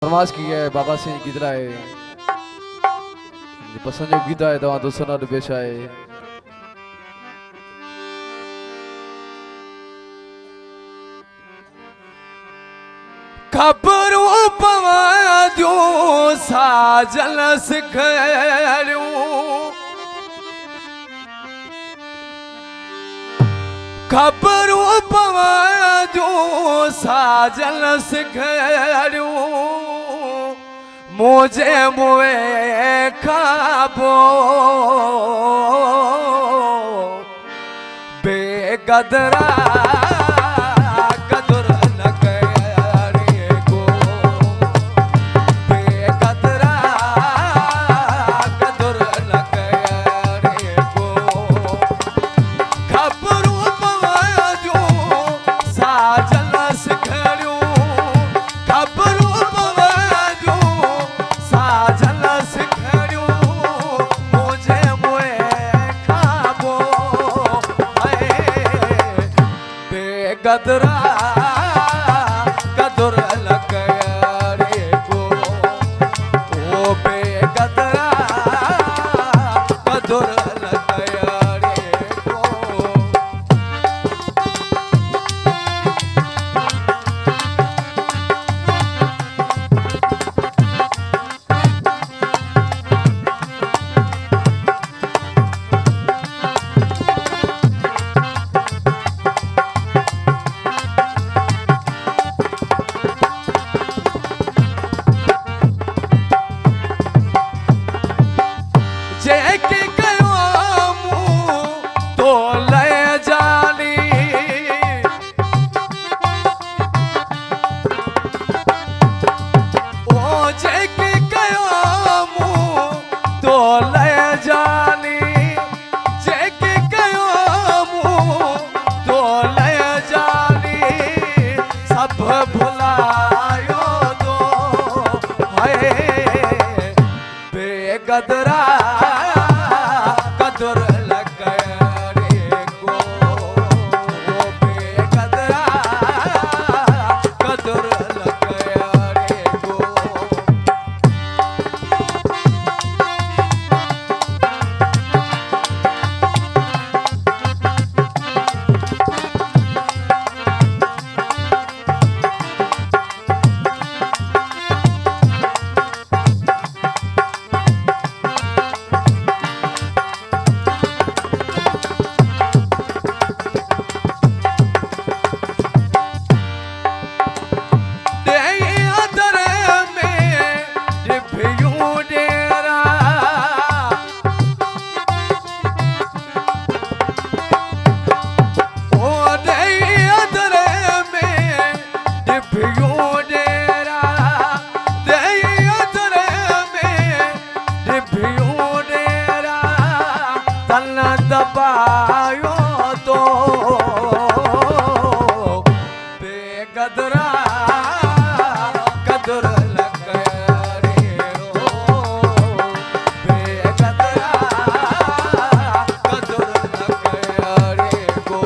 फरमाश की है बाबा से गीत लाए पसंद जो गीत आए तव्हां दोस्तों नाल पेश आए। खबरूं पवां साजल सिखरूं खबरूं पवां साजल सिखरूं मुझे मुए खाबो बेगदरा गदरा गदुर लकड़ी को ओ बेगदरा गदुर लकड़ी को। गदरा गदुर लकड़ी को बेगदरा गदुर लकड़ी को। दबायो तो बेगदरा गदुर लकड़ी हो बेगदरा गदुर लकड़ी को।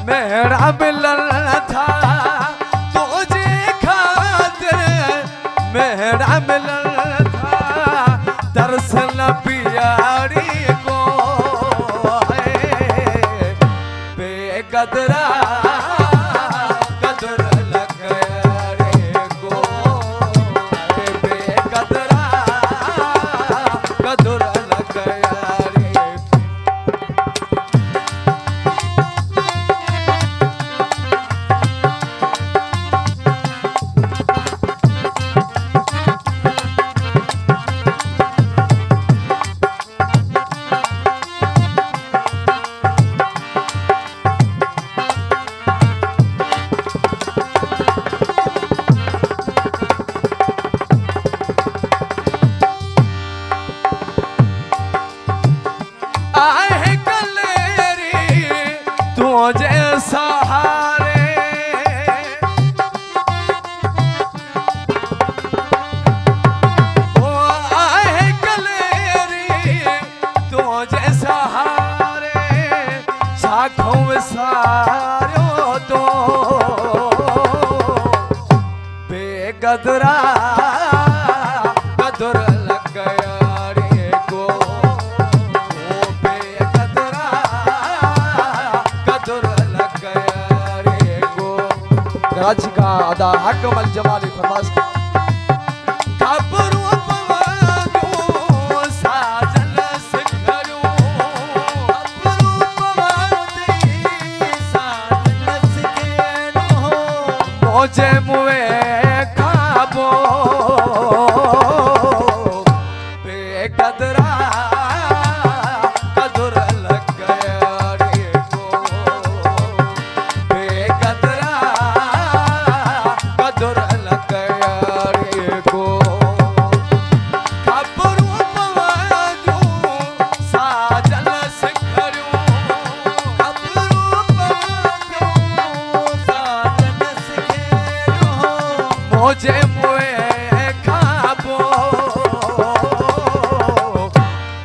मेरा मिलन था तुझे खातिर मेरा मिलन था दरअसल प्यारी को है बेगदरा गदुर लकड़ी को बेगदरा गदुर लकड़ी। सारो तो बेगदरा गदर लग गया रे को बेगदरा गदर लग गया रे को। कराची का अदा अकमल जमाली फरमास खबरों पवादूं साजन सिखरूं खबरों पवादी साजन सिखरूं मुझे मुए खाबो बेकदरा कदर लग गया रे को बेकदरा कदर लग गया रे को। खबरों पवादूं साजन सिखरूं खबरों पवादूं साजन सिखरूं मुझे मुए खाबो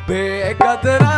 बेकदरा